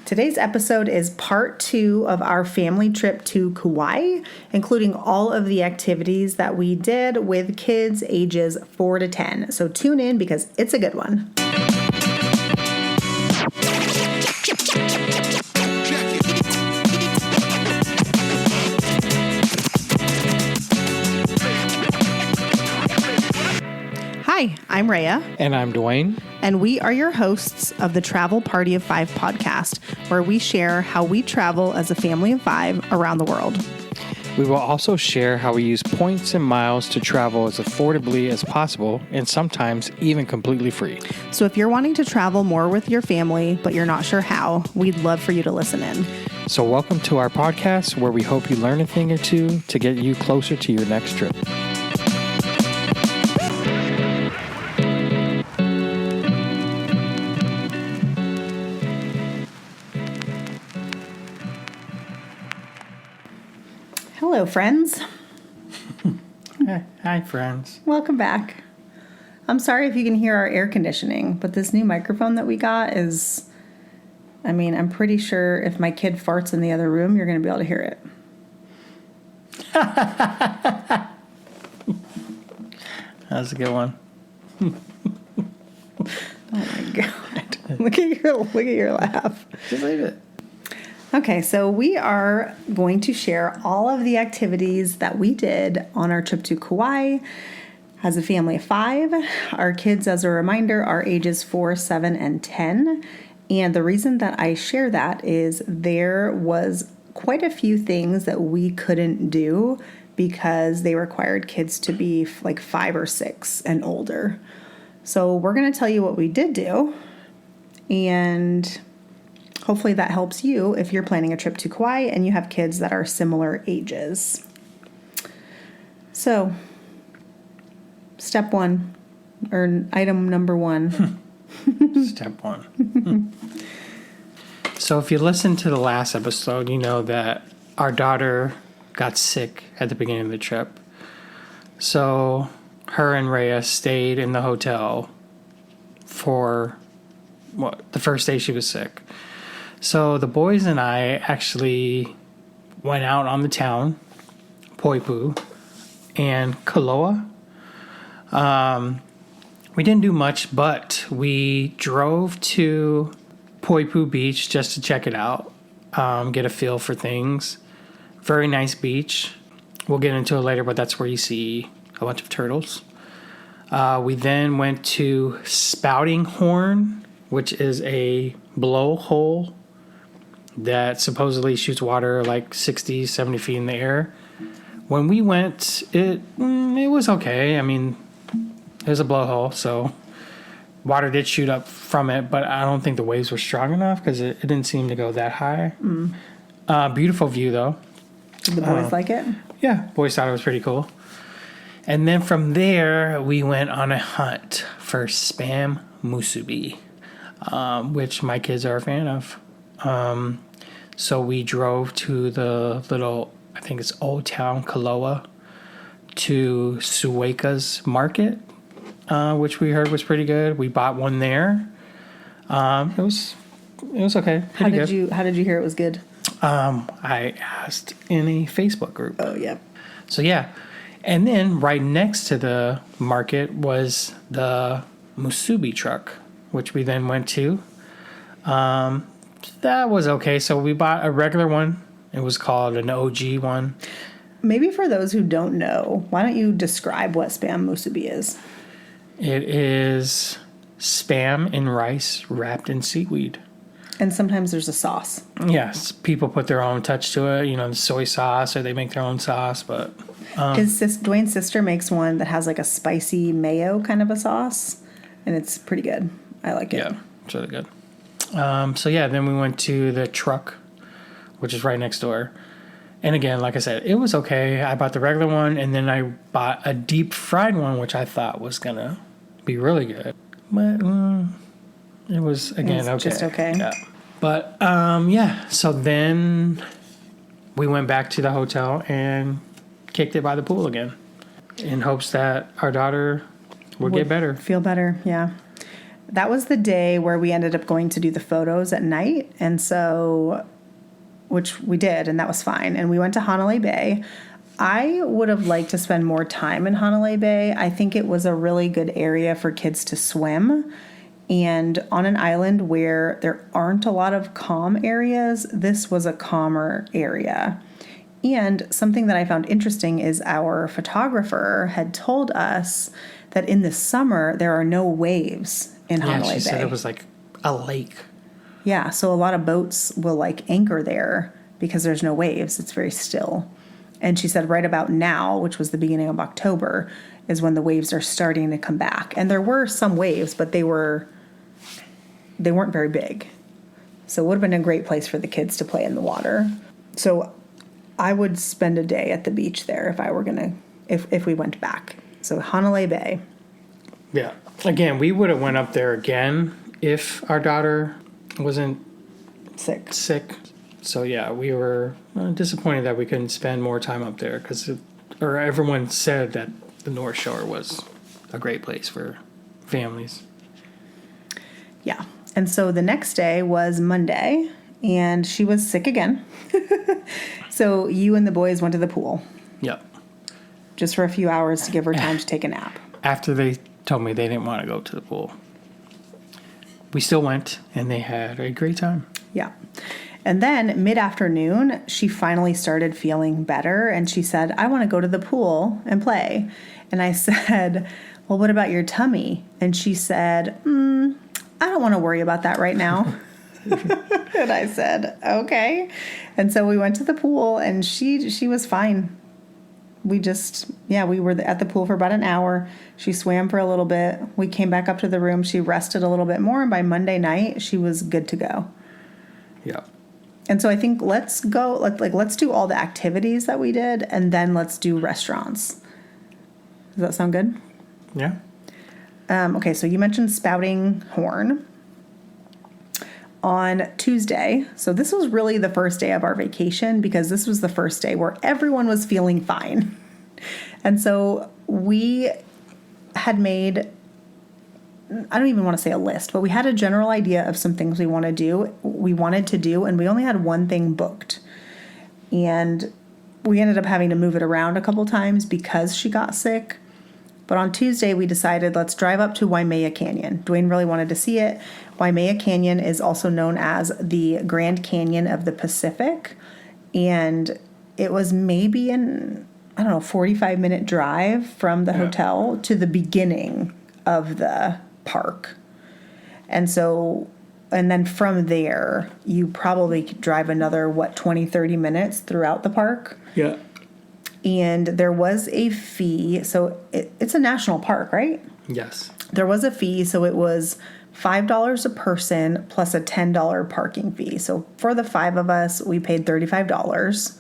Today's episode is part 2 of our family trip to Kauai, including all of the activities that we did with kids ages 4 to 10. So tune in because it's a good one. Hi, I'm Raya. And I'm Duane. And we are your hosts of the Travel Party of 5 podcast, where we share how we travel as a family of 5 around the world. We will also share how we use points and miles to travel as affordably as possible and sometimes even completely free. So if you're wanting to travel more with your family, but you're not sure how, we'd love for you to listen in. So welcome to our podcast where we hope you learn a thing or two to get you closer to your next trip. Hello, friends. Hi, friends. Welcome back. I'm sorry if you can hear our air conditioning, but this new microphone that we got is, I'm pretty sure if my kid farts in the other room, you're going to be able to hear it. That's a good one. Oh my God. Look at your laugh. Just leave it. Okay, so we are going to share all of the activities that we did on our trip to Kauai as a family of 5. Our kids, as a reminder, are ages 4, 7, and 10. And the reason that I share that is there was quite a few things that we couldn't do because they required kids to be like 5 or 6 and older. So we're going to tell you what we did do, and hopefully that helps you if you're planning a trip to Kauai and you have kids that are similar ages. So, step 1, or item number 1. Step 1. So if you listened to the last episode, you know that our daughter got sick at the beginning of the trip. So her and Rhea stayed in the hotel for, the first day she was sick. So the boys and I actually went out on the town, Poipu, and Kaloa. We didn't do much, but we drove to Poipu Beach just to check it out, get a feel for things. Very nice beach. We'll get into it later, but that's where you see a bunch of turtles. We then went to Spouting Horn, which is a blowhole that supposedly shoots water like 60, 70 feet in the air. When we went, it was okay. It was a blowhole, so water did shoot up from it, but I don't think the waves were strong enough because it didn't seem to go that high. Beautiful view, though. Did the boys like it? Yeah, boys thought it was pretty cool. And then from there, we went on a hunt for spam musubi, which my kids are a fan of. So we drove to the little, I think it's Old Town Kaloa, to Sueka's Market, which we heard was pretty good. We bought one there. It was okay. How did you hear it was good? I asked in a Facebook group. Oh, yeah. So, yeah. And then right next to the market was the musubi truck, which we then went to. That was okay. So we bought a regular one. It was called an OG one. Maybe for those who don't know, why don't you describe what spam musubi is? It is spam and rice wrapped in seaweed. And sometimes there's a sauce. Yes, people put their own touch to it, the soy sauce, or they make their own sauce, but... Dwayne's sister makes one that has like a spicy mayo kind of a sauce, and it's pretty good. I like it. Yeah, it's really good. Then we went to the truck, which is right next door. And again, like I said, it was okay. I bought the regular one, and then I bought a deep fried one, which I thought was going to be really good. But it was, again, okay. Just okay. Yeah. But, so then we went back to the hotel and kicked it by the pool again in hopes that our daughter would get better. Feel better, yeah. that was the day where we ended up going to do the photos at night. And so, which we did, and that was fine. And we went to Hanalei Bay. I would have liked to spend more time in Hanalei Bay. I think it was a really good area for kids to swim. And on an island where there aren't a lot of calm areas, this was a calmer area. And something that I found interesting is our photographer had told us that in the summer there are no waves in Hanalei Bay. She said it was like a lake. Yeah, so a lot of boats will like anchor there because there's no waves. It's very still. And she said right about now, which was the beginning of October, is when the waves are starting to come back. And there were some waves, but they weren't very big. So it would have been a great place for the kids to play in the water. So I would spend a day at the beach there if I were going to, if we went back. So Hanalei Bay. Yeah. Again, we would have went up there again if our daughter wasn't Sick. So yeah, we were disappointed that we couldn't spend more time up there because everyone said that the North Shore was a great place for families. Yeah. And so the next day was Monday, and she was sick again. So you and the boys went to the pool. Yep. Just for a few hours to give her time to take a nap. After they told me they didn't want to go to the pool. We still went, and they had a great time. Yeah. And then mid-afternoon, she finally started feeling better, and she said, I want to go to the pool and play. And I said, well, what about your tummy? And she said, I don't want to worry about that right now. And I said, okay. And so we went to the pool, and she was fine. We were at the pool for about an hour. She swam for a little bit. We came back up to the room. She rested a little bit more, and by Monday night, she was good to go. Yeah. And so I think let's do all the activities that we did, and then let's do restaurants. Does that sound good? Yeah. Okay, so you mentioned Spouting Horn on Tuesday. So this was really the first day of our vacation because this was the first day where everyone was feeling fine. And so we had made, I don't even want to say a list, but we had a general idea of some things we wanted to do, and we only had one thing booked. And we ended up having to move it around a couple times because she got sick. But on Tuesday, we decided let's drive up to Waimea Canyon. Duane really wanted to see it. Waimea Canyon is also known as the Grand Canyon of the Pacific. And it was maybe 45-minute drive from the hotel to the beginning of the park. And then from there, you probably could drive another, 20, 30 minutes throughout the park. Yeah. And there was a fee. So it's a national park, right? Yes. There was a fee. So it was $5 a person plus a $10 parking fee. So for the 5 of us, we paid $35.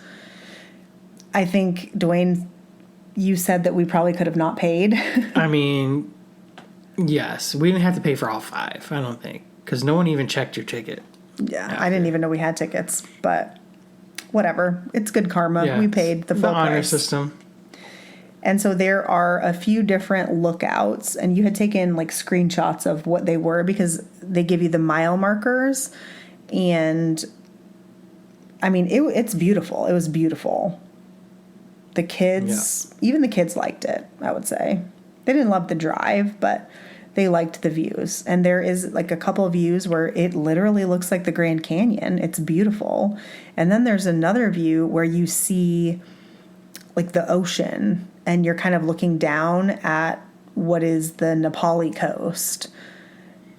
I think, Duane, you said that we probably could have not paid. I mean, yes. We didn't have to pay for all 5, I don't think. Because no one even checked your ticket. Yeah, after. I didn't even know we had tickets. But whatever. It's good karma. Yeah, we paid the full honor price. System. And so there are a few different lookouts, and you had taken screenshots of what they were because they give you the mile markers. And I mean, it's beautiful. It was beautiful. The kids, even the kids liked it, I would say. They didn't love the drive, but they liked the views. And there is a couple of views where it literally looks like the Grand Canyon. It's beautiful. And then there's another view where you see the ocean, and you're kind of looking down at what is the Nepali coast.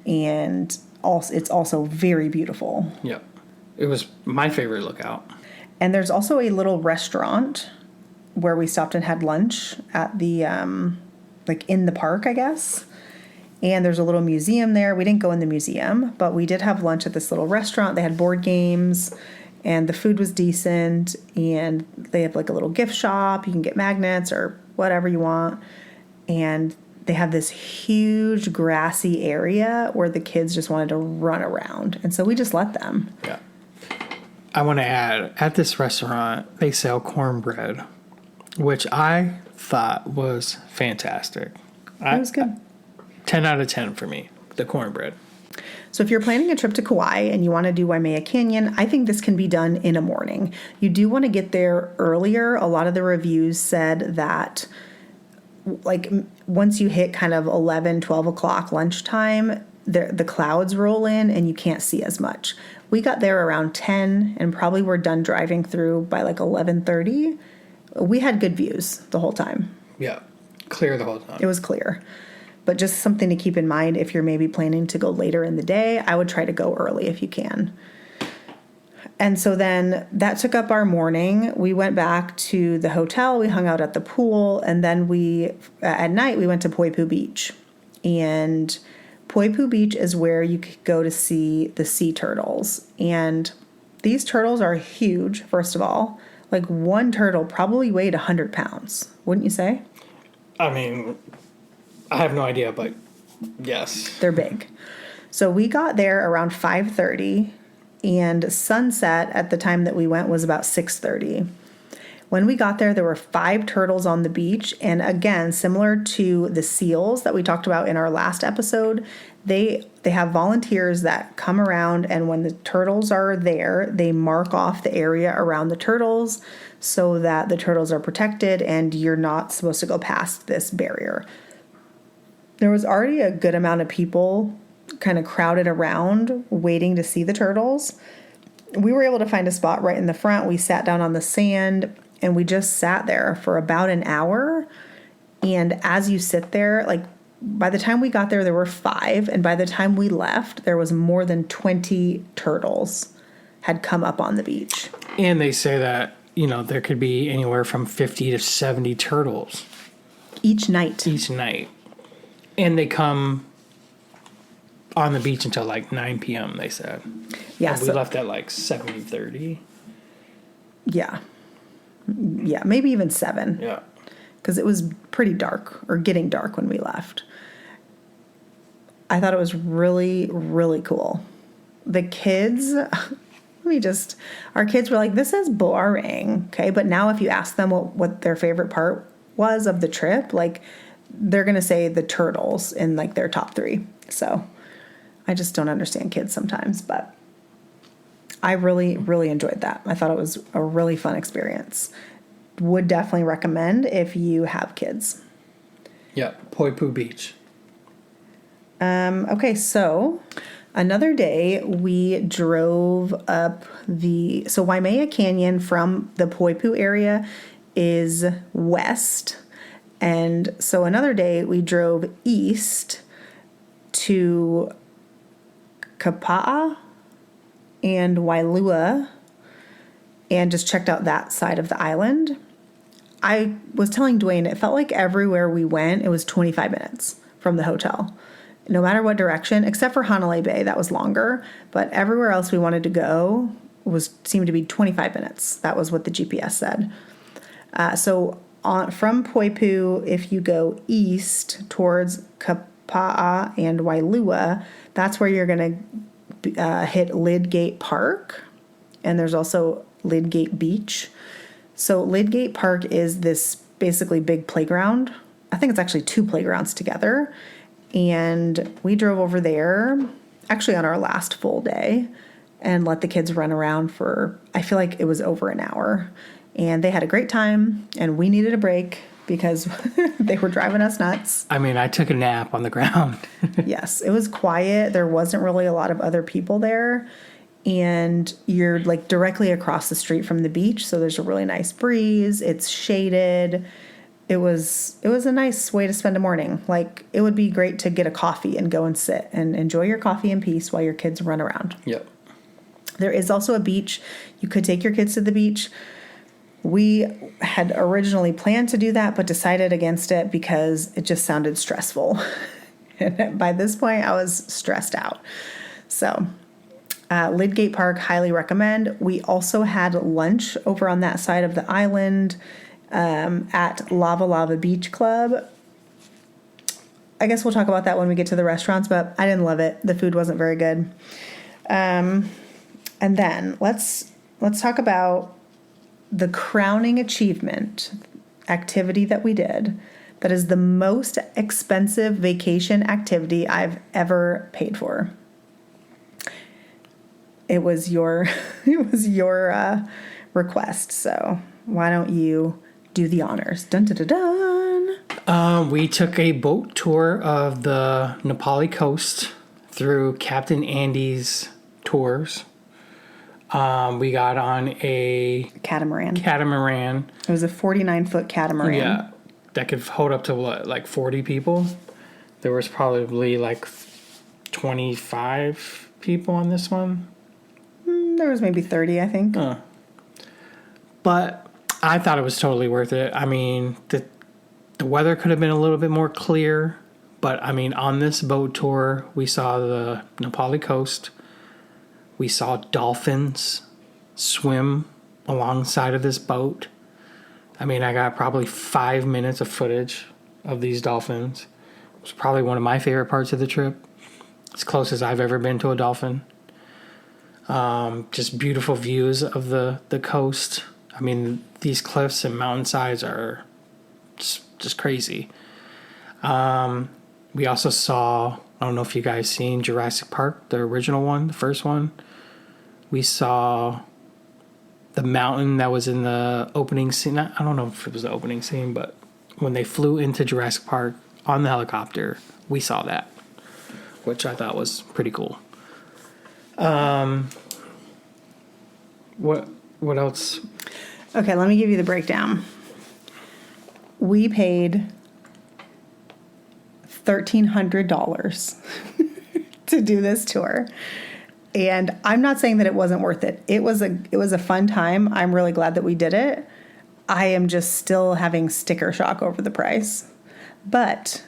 And it's also very beautiful. Yep. It was my favorite lookout. And there's also a little restaurant where we stopped and had lunch at the, in the park, I guess. And there's a little museum there. We didn't go in the museum, but we did have lunch at this little restaurant. They had board games, and the food was decent. And they have a little gift shop. You can get magnets or whatever you want. And they have this huge grassy area where the kids just wanted to run around. And so we just let them. Yeah. I want to add, at this restaurant, they sell cornbread, which I thought was fantastic. It was good. 10 out of 10 for me. the cornbread. So if you're planning a trip to Kauai and you want to do Waimea Canyon, I think this can be done in a morning. You do want to get there earlier. A lot of the reviews said that like once you hit kind of 11, 12 o'clock lunchtime, the clouds roll in and you can't see as much. We got there around 10 and probably were done driving through by like 11:30. We had good views the whole time. Yeah, clear the whole time. It was clear. But just something to keep in mind if you're maybe planning to go later in the day, I would try to go early if you can. And so then that took up our morning. We went back to the hotel. We hung out at the pool. And then at night, we went to Poipu Beach. And Poipu Beach is where you could go to see the sea turtles. And these turtles are huge, first of all. Like one turtle probably weighed 100 pounds, wouldn't you say? I mean, I have no idea, but yes. They're big. So we got there around 5:30, and sunset at the time that we went was about 6:30. When we got there were 5 turtles on the beach, and again, similar to the seals that we talked about in our last episode, they have volunteers that come around, and when the turtles are there, they mark off the area around the turtles so that the turtles are protected and you're not supposed to go past this barrier. There was already a good amount of people kind of crowded around waiting to see the turtles. We were able to find a spot right in the front. We sat down on the sand and we just sat there for about an hour. And as you sit there, like by the time we got there were 5. And by the time we left, there was more than 20 turtles had come up on the beach. And they say that, there could be anywhere from 50 to 70 turtles. Each night. And they come on the beach until like 9 p.m., they said. Yeah. And we left at like 7:30. Yeah. Yeah, maybe even 7. Yeah. Because it was pretty dark or getting dark when we left. I thought it was really, really cool. The kids, our kids were like, this is boring. Okay. But now if you ask them what their favorite part was of the trip, like they're going to say the turtles in like their top 3. So I just don't understand kids sometimes, but I really, really enjoyed that. I thought it was a really fun experience. Would definitely recommend if you have kids. Yeah, Poipu Beach. Okay, so another day we drove up so Waimea Canyon from the Poipu area is west. And so another day we drove east to Kapa'a and Wailua and just checked out that side of the island. I was telling Duane, it felt like everywhere we went, it was 25 minutes from the hotel. No matter what direction, except for Hanalei Bay, that was longer. But everywhere else we wanted to go seemed to be 25 minutes. That was what the GPS said. From Poipu, if you go east towards Kapa'a and Wailua, that's where you're going to hit Lydgate Park. And there's also Lydgate Beach. So Lydgate Park is this basically big playground. I think it's actually 2 playgrounds together. And we drove over there actually on our last full day and let the kids run around for, I feel like it was over an hour. And they had a great time, and we needed a break because they were driving us nuts. I mean, I took a nap on the ground. Yes, it was quiet. There wasn't really a lot of other people there. And you're like directly across the street from the beach, so there's a really nice breeze. It's shaded. It was a nice way to spend a morning. Like, it would be great to get a coffee and go and sit and enjoy your coffee in peace while your kids run around. Yep. There is also a beach. You could take your kids to the beach. We had originally planned to do that, but decided against it because it just sounded stressful. And by this point, I was stressed out. So, Lydgate Park, highly recommend. We also had lunch over on that side of the island at Lava Lava Beach Club. I guess we'll talk about that when we get to the restaurants, but I didn't love it. The food wasn't very good. And then let's talk about the crowning achievement activity that we did That is the most expensive vacation activity I've ever paid for. It was your request, so why don't you do the honors? Dun dun dun dun. We took a boat tour of the Nepali coast through Captain Andy's tours. We got on a Catamaran. Catamaran. It was a 49-foot catamaran. Yeah, that could hold up to what, like 40 people? There was probably like 25 people on this one. There was maybe 30, I think. But I thought it was totally worth it. I mean, the weather could have been a little bit more clear. But, I mean, on this boat tour, we saw the Nepali coast. We saw dolphins swim alongside of this boat. I mean, I got probably 5 minutes of footage of these dolphins. It was probably one of my favorite parts of the trip. As close as I've ever been to a dolphin. Just beautiful views of the coast. I mean, these cliffs and mountainsides are just crazy. We also saw, I don't know if you guys seen Jurassic Park, the original one, the first one. We saw the mountain that was in the opening scene. I don't know if it was the opening scene, but when they flew into Jurassic Park on the helicopter, we saw that, which I thought was pretty cool. What else? Okay, let me give you the breakdown. We paid $1,300 to do this tour. And I'm not saying that it wasn't worth it. It was a fun time. I'm really glad that we did it. I am just still having sticker shock over the price. But,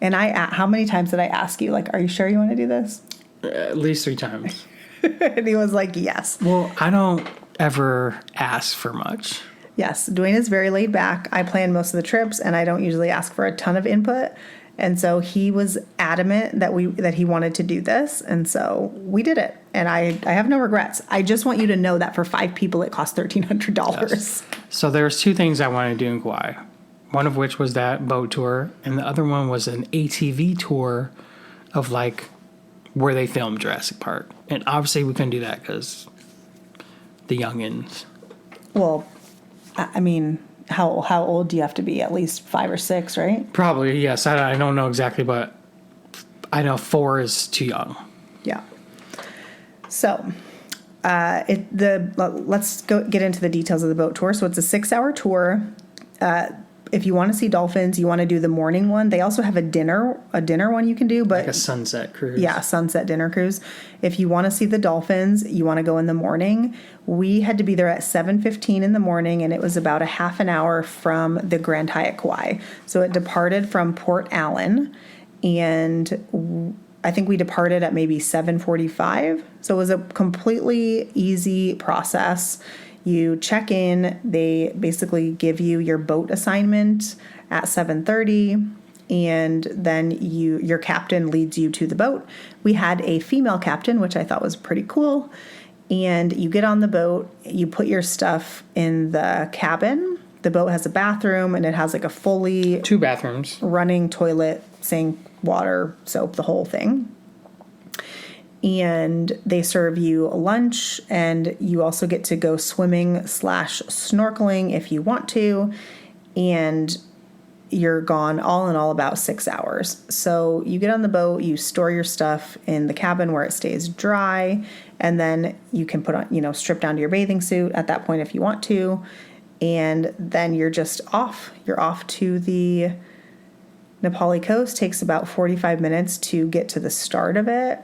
how many times did I ask you, like, are you sure you want to do this? At least 3 times. And he was like, yes. Well, I don't ever ask for much. Yes, Duane is very laid back. I plan most of the trips, and I don't usually ask for a ton of input. And so he was adamant that he wanted to do this, and so we did it. And I have no regrets. I just want you to know that for 5 people, it cost $1,300. Yes. So there's 2 things I wanted to do in Kauai. One of which was that boat tour, and the other one was an ATV tour of like where they filmed Jurassic Park. And obviously we couldn't do that because the youngins. Well, I mean, how old do you have to be? At least 5 or 6, right? Probably, yes. I don't know exactly, but I know 4 is too young. Yeah. So, let's go get into the details of the boat tour. So it's a 6-hour tour. If you want to see dolphins, you want to do the morning one. They also have a dinner one you can do, but like a sunset cruise. Yeah, sunset dinner cruise. If you want to see the dolphins, you want to go in the morning. We had to be there at 7:15 in the morning, and it was about a half an hour from the Grand Hyatt Kauai. So it departed from Port Allen, and I think we departed at maybe 7:45. So it was a completely easy process. You check in, they basically give you your boat assignment at 7:30, and then your captain leads you to the boat. We had a female captain, which I thought was pretty cool. And you get on the boat, you put your stuff in the cabin. The boat has a bathroom, and it has like a fully 2 bathrooms, running toilet, sink, water, soap, the whole thing. And they serve you lunch, and you also get to go swimming/snorkeling if you want to, and you're gone all in all about 6 hours. So you get on the boat, you store your stuff in the cabin where it stays dry, and then you can put on, strip down to your bathing suit at that point if you want to, and then you're just off. You're off to the Nepali coast. Takes about 45 minutes to get to the start of it.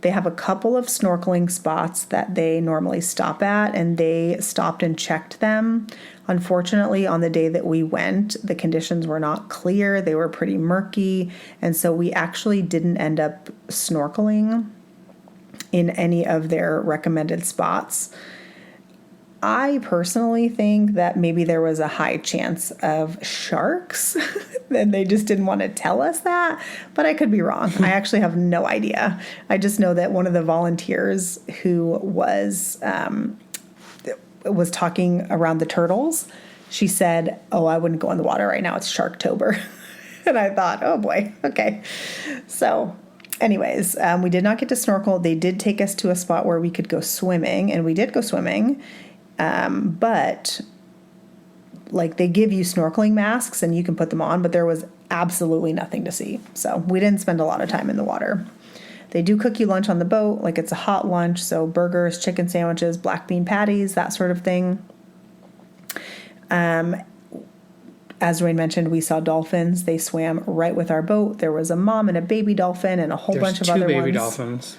They have a couple of snorkeling spots that they normally stop at, and they stopped and checked them. Unfortunately, on the day that we went, the conditions were not clear. They were pretty murky, and so we actually didn't end up snorkeling in any of their recommended spots. I personally think that maybe there was a high chance of sharks, and they just didn't want to tell us that, but I could be wrong. I actually have no idea. I just know that one of the volunteers who was talking around the turtles she said, "Oh, I wouldn't go in the water right now. It's Sharktober." And I thought, oh boy, okay. So anyways, we did not get to snorkel. They did take us to a spot where we could go swimming, and we did go swimming. But like they give you snorkeling masks and you can put them on, but there was absolutely nothing to see. So we didn't spend a lot of time in the water. They do cook you lunch on the boat, like it's a hot lunch, so burgers, chicken sandwiches, black bean patties, that sort of thing. As Duane mentioned, we saw dolphins. They swam right with our boat. There was a mom and a baby dolphin and a whole bunch of other ones. There's 2 baby dolphins.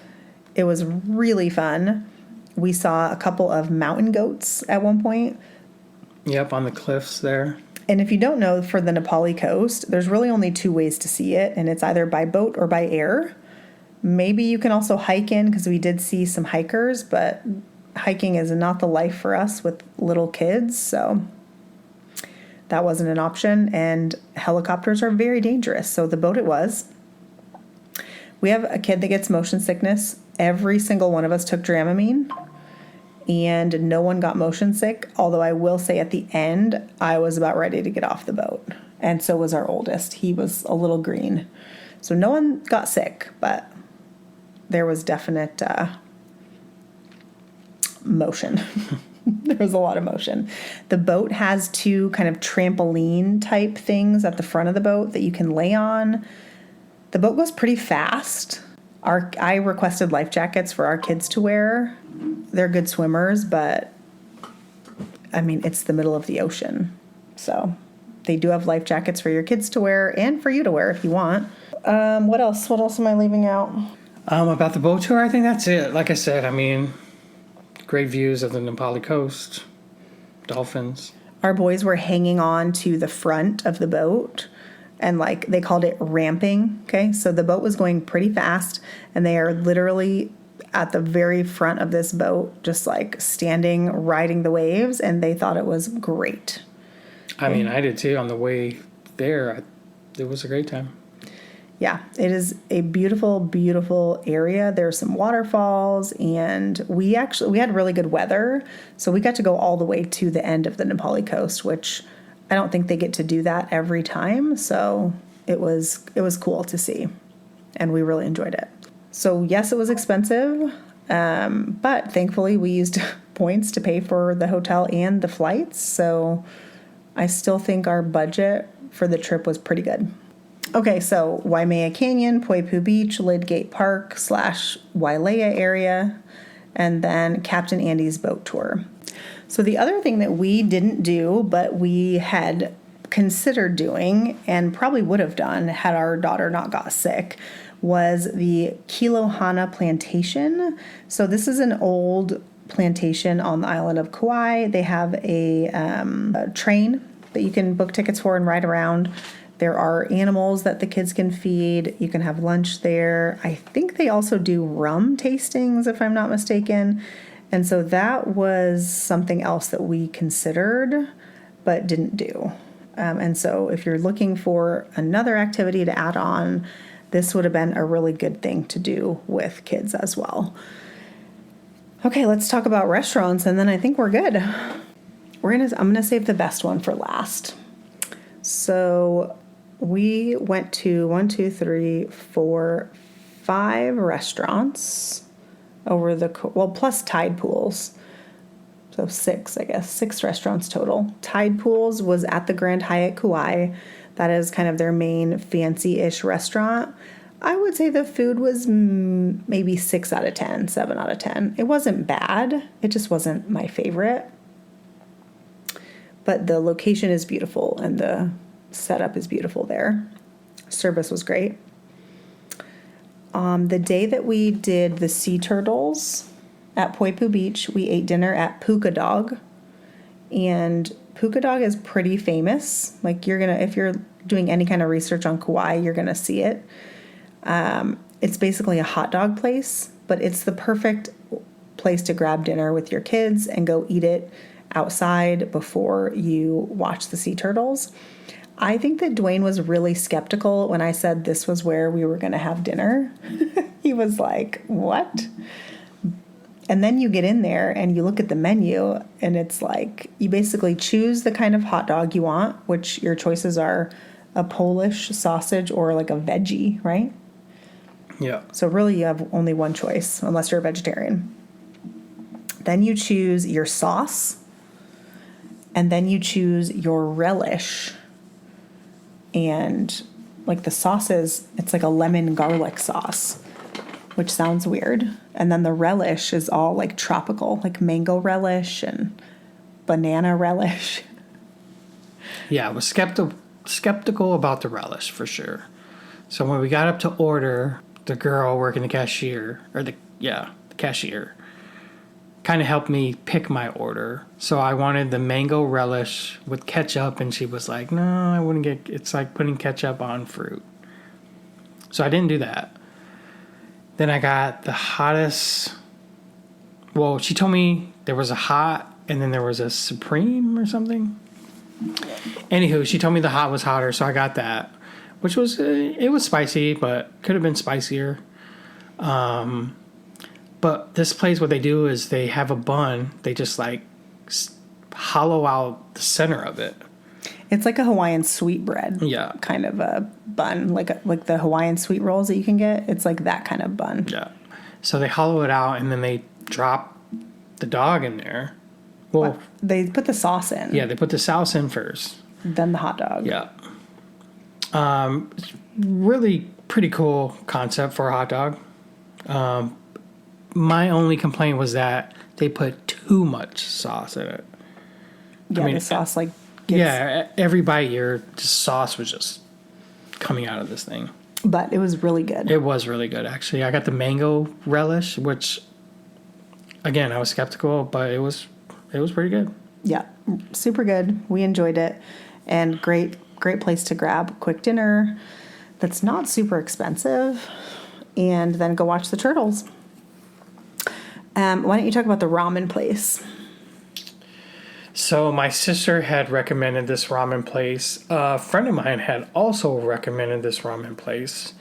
It was really fun. We saw a couple of mountain goats at one point. Yep, on the cliffs there. And if you don't know, for the Nepali coast, there's really only 2 ways to see it, and it's either by boat or by air. Maybe you can also hike in, because we did see some hikers, but hiking is not the life for us with little kids, so that wasn't an option. And helicopters are very dangerous, so the boat it was. We have a kid that gets motion sickness. Every single one of us took Dramamine, and no one got motion sick, although I will say at the end, I was about ready to get off the boat, and so was our oldest. He was a little green. So no one got sick, but there was definite motion. There was a lot of motion. The boat has 2 kind of trampoline type things at the front of the boat that you can lay on. The boat goes pretty fast. I requested life jackets for our kids to wear. They're good swimmers, but I mean, it's the middle of the ocean. So they do have life jackets for your kids to wear and for you to wear if you want. What else? What else am I leaving out? About the boat tour, I think that's it. Like I said, I mean, great views of the Nepali coast, dolphins. Our boys were hanging on to the front of the boat, and like they called it ramping. Okay, so the boat was going pretty fast, and they are literally at the very front of this boat, just like standing, riding the waves, and they thought it was great. I mean, I did too. On the way there, it was a great time. Yeah, it is a beautiful, beautiful area. There's some waterfalls, and we had really good weather, so we got to go all the way to the end of the Nepali coast, which I don't think they get to do that every time. So it was cool to see, and we really enjoyed it. So yes, it was expensive, but thankfully we used points to pay for the hotel and the flights. So I still think our budget for the trip was pretty good. Okay, so Waimea Canyon, Poipu Beach, Lydgate Park / Wailea area, and then Captain Andy's boat tour. So the other thing that we didn't do, but we had considered doing and probably would have done had our daughter not got sick, was the Kilohana Plantation. So this is an old plantation on the island of Kauai. They have a train that you can book tickets for and ride around. There are animals that the kids can feed. You can have lunch there. I think they also do rum tastings, if I'm not mistaken. And so that was something else that we considered but didn't do. And so if you're looking for another activity to add on, this would have been a really good thing to do with kids as well. Okay, let's talk about restaurants, and then I think we're good. I'm gonna save the best one for last. So we went to 5 restaurants over plus tide pools. So 6, I guess, 6 restaurants total. Tide Pools was at the Grand Hyatt Kauai. That is kind of their main fancy-ish restaurant. I would say the food was maybe 6 out of 10, 7 out of 10. It wasn't bad. It just wasn't my favorite. But the location is beautiful and the setup is beautiful there. Service was great. The day that we did the sea turtles at Poipu Beach, we ate dinner at Puka Dog. And Puka Dog is pretty famous. Like if you're doing any kind of research on Kauai, you're gonna see it. It's basically a hot dog place, but it's the perfect place to grab dinner with your kids and go eat it outside before you watch the sea turtles. I think that Duane was really skeptical when I said this was where we were going to have dinner. He was like, what? And then you get in there and you look at the menu, and it's like you basically choose the kind of hot dog you want, which your choices are a Polish sausage or like a veggie, right? Yeah. So really you have only one choice unless you're a vegetarian. Then you choose your sauce, and then you choose your relish. And like the sauces, it's like a lemon garlic sauce, which sounds weird. And then the relish is all like tropical, like mango relish and banana relish. Yeah, I was skeptical about the relish for sure. So when we got up to order, the girl working the cashier, the cashier, kind of helped me pick my order. So I wanted the mango relish with ketchup, and she was like, no, I wouldn't get, it's like putting ketchup on fruit. So I didn't do that. Then I got the hottest, well, she told me there was a hot, and then there was a supreme or something. Anywho, she told me the hot was hotter, so I got that, which was, it was spicy, but could have been spicier. But this place, what they do is they have a bun. They just like hollow out the center of it. It's like a Hawaiian sweetbread, Yeah, kind of a bun, like the Hawaiian sweet rolls that you can get. It's like that kind of bun. yeah. So they hollow it out, and then they drop the dog in there. Well, They put the sauce in. yeah, they put the sauce in first. Then the hot dog. Yeah. Really pretty cool concept for a hot dog. My only complaint was that they put too much sauce in it. Yeah, I mean, the sauce like gets, Yeah, every bite, your sauce was just coming out of this thing. but it was really good. It was really good, actually. I got the mango relish, which, again, I was skeptical, but it was pretty good. Yeah, super good. We enjoyed it, and great place to grab quick dinner that's not super expensive, and then go watch the turtles. Why don't you talk about the ramen place? So my sister had recommended this ramen place. A friend of mine had also recommended this ramen place.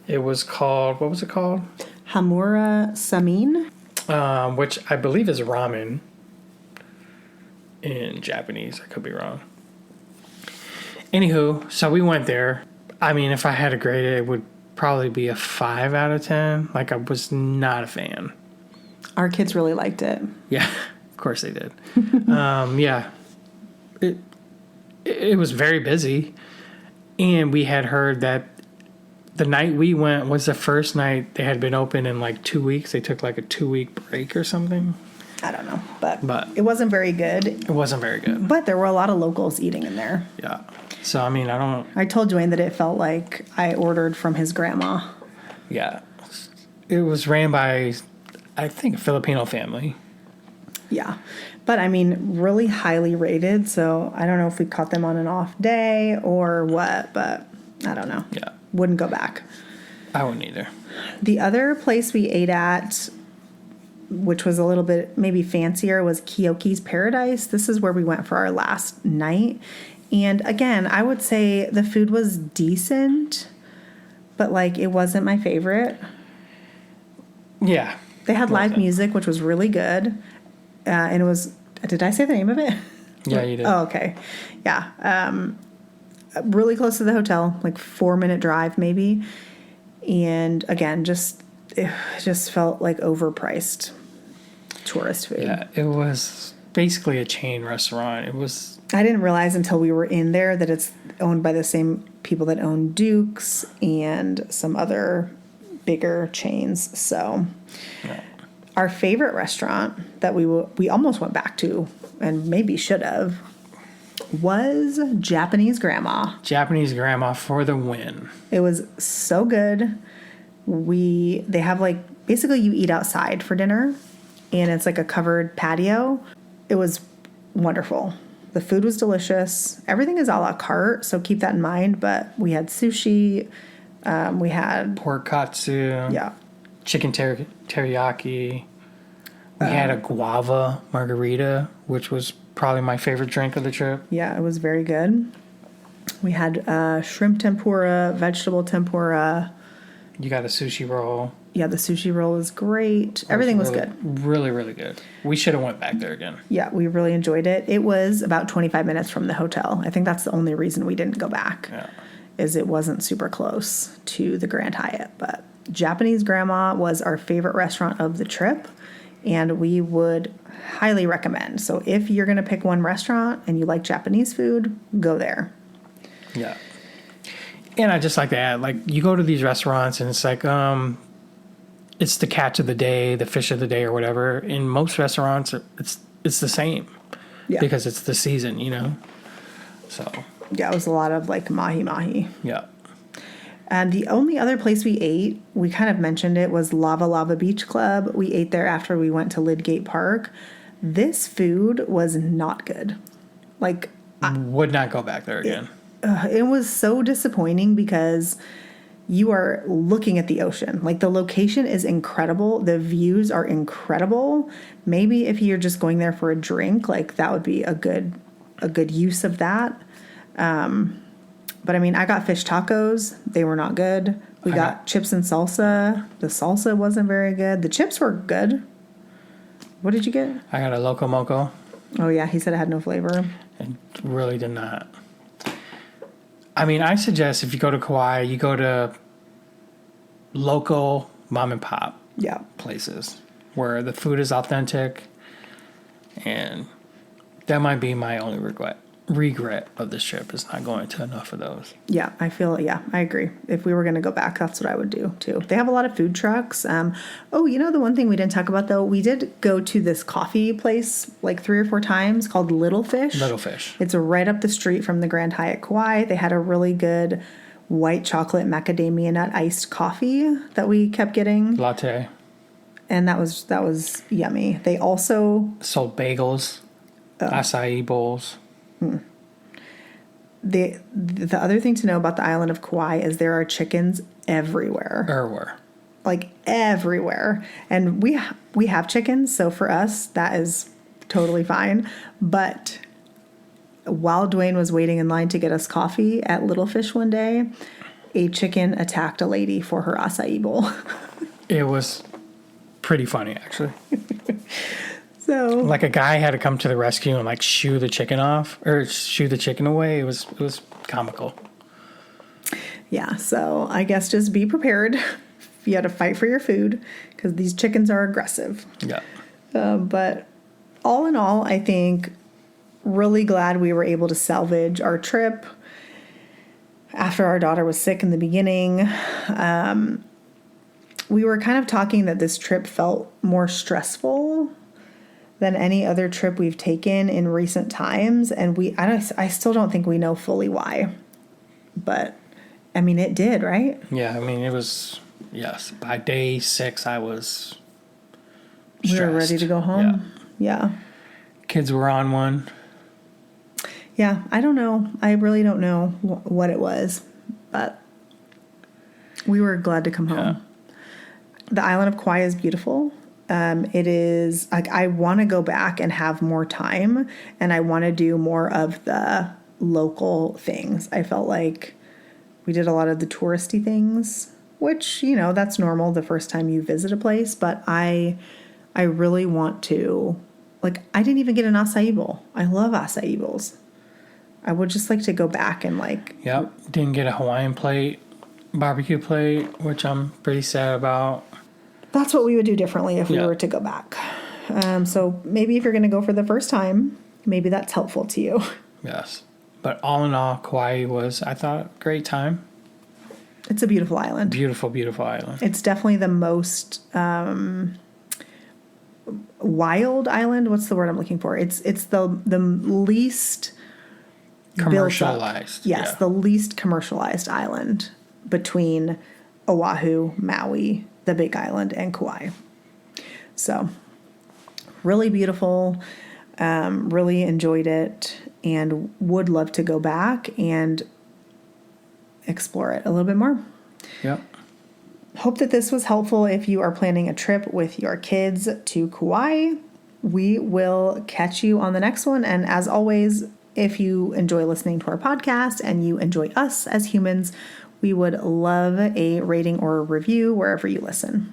It was called, what was it called? Hamura Samin. Which I believe is ramen in Japanese. I could be wrong. Anywho, so we went there. I mean, if I had to grade it, it would probably be a 5 out of 10. Like, I was not a fan. Our kids really liked it. Yeah, of course they did. Yeah. It was very busy. And we had heard that the night we went was the first night they had been open in like 2 weeks. They took like a 2-week break or something. I don't know, but But it wasn't very good. it wasn't very good. But there were a lot of locals eating in there. Yeah. So, I mean, I told Duane that it felt like I ordered from his grandma. yeah. It was ran by, I think, a Filipino family. Yeah. But I mean, really highly rated. So I don't know if we caught them on an off day or what, but I don't know. Yeah. Wouldn't go back. I wouldn't either. The other place we ate at, which was a little bit maybe fancier, was Kyoki's Paradise. This is where we went for our last night. And again, I would say the food was decent, but like it wasn't my favorite. Yeah. They had live music, which was really good. And it was, did I say the name of it? Yeah, you did. Oh, okay. Yeah. Really close to the hotel, like 4-minute drive maybe. And again, it just felt like overpriced tourist food. Yeah, it was basically a chain restaurant. It was... I didn't realize until we were in there that it's owned by the same people that own Duke's and some other bigger chains. So Yeah. our favorite restaurant that we almost went back to and maybe should have was Japanese Grandma. Japanese Grandma for the win. It was so good. They have like, basically you eat outside for dinner, and it's like a covered patio. It was wonderful. The food was delicious. Everything is a la carte, so keep that in mind. But we had sushi. We had Pork katsu. Yeah. Chicken teriyaki. We had a guava margarita, which was probably my favorite drink of the trip. Yeah, it was very good. We had shrimp tempura, vegetable tempura. You got a sushi roll. Yeah, the sushi roll was great. Everything was really, good. Really, really good. We should have went back there again. Yeah, we really enjoyed it. It was about 25 minutes from the hotel. I think that's the only reason we didn't go back. Yeah. Is it wasn't super close to the Grand Hyatt. But Japanese Grandma was our favorite restaurant of the trip, and we would highly recommend. So if you're going to pick one restaurant and you like Japanese food, go there. Yeah. And I just like to add, like, you go to these restaurants and it's like, it's the catch of the day, the fish of the day, or whatever. In most restaurants, it's the same. Yeah. Because it's the season, you know? So. Yeah, it was a lot of like mahi-mahi. Yeah. And the only other place we ate, we kind of mentioned it, was Lava Lava Beach Club. We ate there after we went to Lydgate Park. This food was not good. Like, Would not go back there again. It was so disappointing because you are looking at the ocean. Like, the location is incredible. The views are incredible. Maybe if you're just going there for a drink, like, that would be a good use of that. But I mean, I got fish tacos. They were not good. We got chips and salsa. The salsa wasn't very good. The chips were good. What did you get? I got a Loco Moco. Oh, yeah. He said it had no flavor. It really did not. I mean, I suggest if you go to Kauai, you go to local mom and pop places where the food is authentic. And that might be my only regret of this trip is not going to enough of those. Yeah, I agree. If we were going to go back, that's what I would do too. They have a lot of food trucks. The one thing we didn't talk about though, we did go to this coffee place like 3 or 4 times called Little Fish. Little Fish. It's right up the street from the Grand Hyatt Kauai. They had a really good white chocolate macadamia nut iced coffee that we kept getting. Latte. And that was yummy. They also sold bagels, acai bowls. The other thing to know about the island of Kauai is there are chickens everywhere. Like everywhere. And we have chickens, so for us that is totally fine. But while Duane was waiting in line to get us coffee at Little Fish one day, a chicken attacked a lady for her acai bowl. It was pretty funny, actually. So, like, a guy had to come to the rescue and like shoo the chicken away. It was comical. Yeah, so I guess just be prepared. You had to fight for your food because these chickens are aggressive. Yeah. But all in all, I think really glad we were able to salvage our trip after our daughter was sick in the beginning. We were kind of talking that this trip felt more stressful than any other trip we've taken in recent times, and I still don't think we know fully why. But I mean, it did, right? Yeah, I mean, it was, yes. By day 6, I was stressed. We were ready to go home. Yeah. Kids were on one. Yeah, I don't know. I really don't know what it was, but we were glad to come home. Yeah. The island of Kauai is beautiful. It is like I want to go back and have more time, and I want to do more of the local things. I felt like we did a lot of the touristy things, which, that's normal the first time you visit a place, but I really want to, like, I didn't even get an acai bowl. I love acai bowls. I would just like to go back and like... Yep, didn't get a Hawaiian barbecue plate, which I'm pretty sad about. That's what we would do differently if we were to go back. So maybe if you're going to go for the first time, maybe that's helpful to you. Yes. But all in all, Kauai was, I thought, a great time. It's a beautiful island. Beautiful, beautiful island. It's definitely the most wild island. What's the word I'm looking for? It's the least commercialized. Yes, the least commercialized island between Oahu, Maui, the Big Island, and Kauai. So, really beautiful. Really enjoyed it and would love to go back and explore it a little bit more. Yep. Hope that this was helpful if you are planning a trip with your kids to Kauai. We will catch you on the next one. And as always, if you enjoy listening to our podcast and you enjoy us as humans, we would love a rating or a review wherever you listen.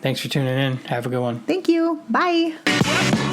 Thanks for tuning in. Have a good one. Thank you. Bye.